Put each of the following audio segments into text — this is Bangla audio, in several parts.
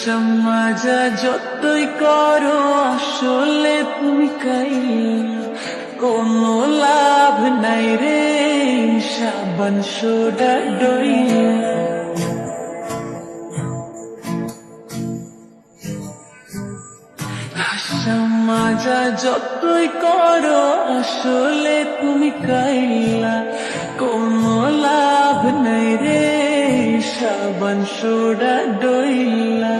মাজা যতই করো আসলে তুমি কাইলা, কোনো লাভ নাই রে সাবান সোডা ডইলা। মাজা যতই করো আসলে তুমি কাইলা, কোনো লাভ নাই রে সাবান সোডা ডইলা।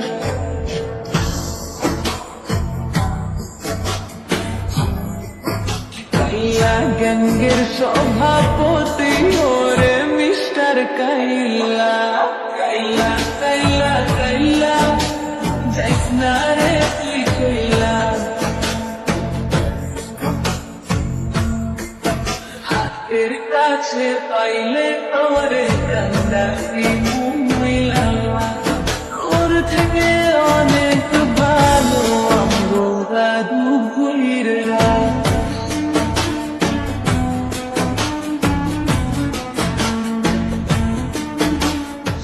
কাইলা গ্যাংয়ের সভাপতি ওরে মিস্টার কাইলা। কাইলা কাইলা কাইলা যাইস না রে তুই কইলা, হাতের কাছে পাইলে তোরে কান্দারি মইলা। ওর থেকে অনেক ভালো আমগো দাদু ভুইরা।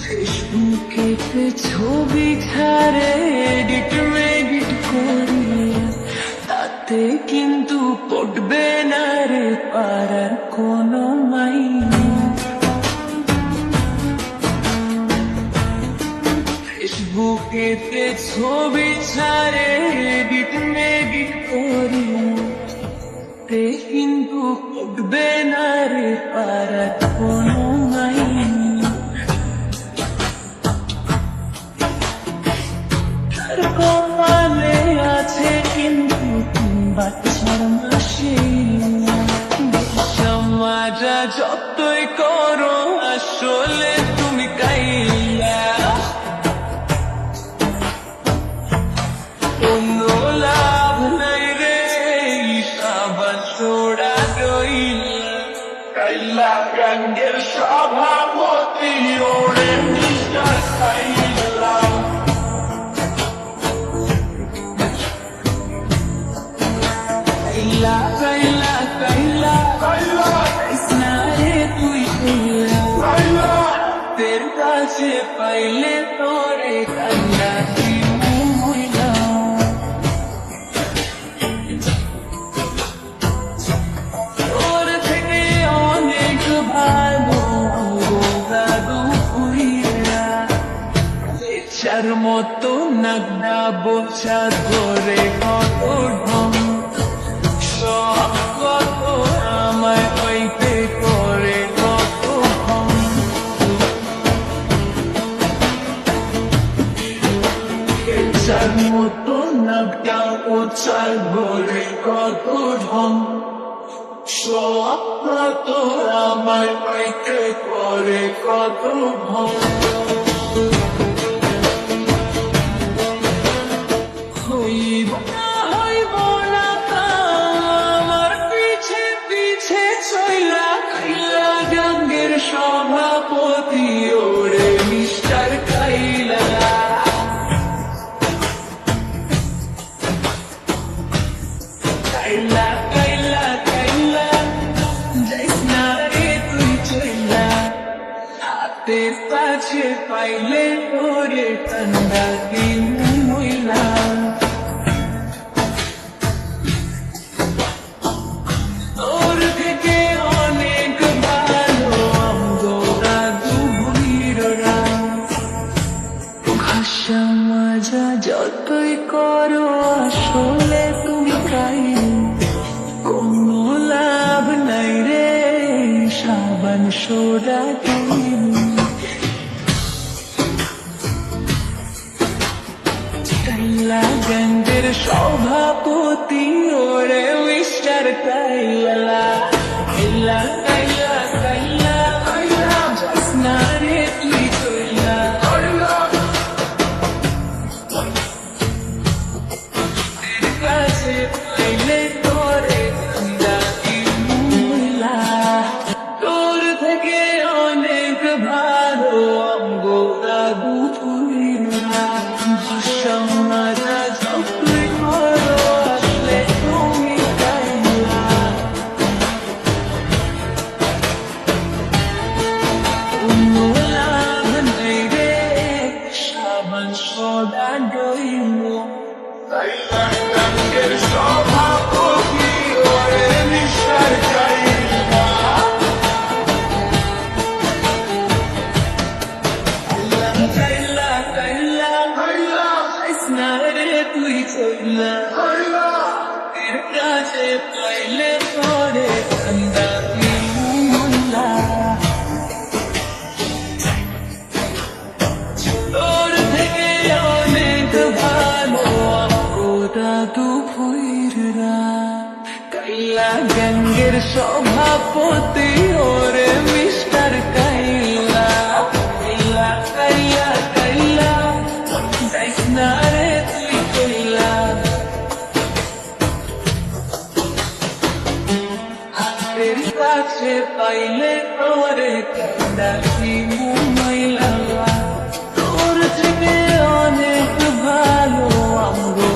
ফেসবুকেতে ছবি ছাড়ে এডিট মেডিট করি, তাতে কিন্তু পড়বে না রে পাড়ার কোনো মাইনে। ফেসবুকেতে ছবি ছাড়ে এডিট মেডিট করি, তাতে কিন্তু পড়বে না রে পাড়ার কোনো মাইনে। কপালে আছে কিন্তু বাচ্চার মাসি। মাজা যতই করো আসলে তুমি কাইলা, কোনো লাভ নাই রে সাবান সোডা ডইলা। কাইলা গ্যাংয়ের সভাপতি ওরে মিস্টার কাইলা। কাইলা কাইলা কাইলা যাইস না রে তুই কইলা, হাতের কাছে পাইলে তোরে কান্দারি মইলা। তোর থেকে অনেক ভালো আমগো দাদু ভুইরা। বেচার মতো নাগনা বোঝা ধরে কত ঢং, সব কত আমায় পাইতে করে কত ভং। বেচার মতো নাগনা বোঝা ধরে কত ঢং, সব কত আমায় পাইতে করে কত ভং। হইব না হইব না তা আমার পিছে পিছে চইলা। কাইলা গ্যাংয়ের সভাপতি ওরে মিস্টার কাইলা। কাইলা কাইলা কাইলা যাইস না রে তুই চইলা, হাতের কাছে পাইলে ওরে কান্দারি মইলা। ওর থেকে অনেক ভালো আমগো দাদু ভুইরা। ভাষা মাজা যতই করো আসলে তুমি কাইলা, কোনো লাভ নাই রে সাবান সোডা ডইলা। কাইলা গ্যাংয়ের সভাপতি ওরে মিস্টার কাইলা। কাইলা কাইলা কাইলা কাইলা যাইস না রে তুই কইলা, হাতের কাছে পাইলে তোরে কান্দারি মইলা। তোর থেকে অনেক ভালো আমগো দাদু ভুইরা। ভাষা মাজা যতই করো আসলে তুমি কাইলা, কোনো লাভ নাই রে সাবান সোডা। সভাপতি ওরে মিস্টার কাইলা কাইলা কাইলা কাইলা যাইস না রে তুই কইলা হাতের কাছে পাইলে তোরে কান্দাসি মুমাইলা তোর থেকে অনেক ভালো আমগো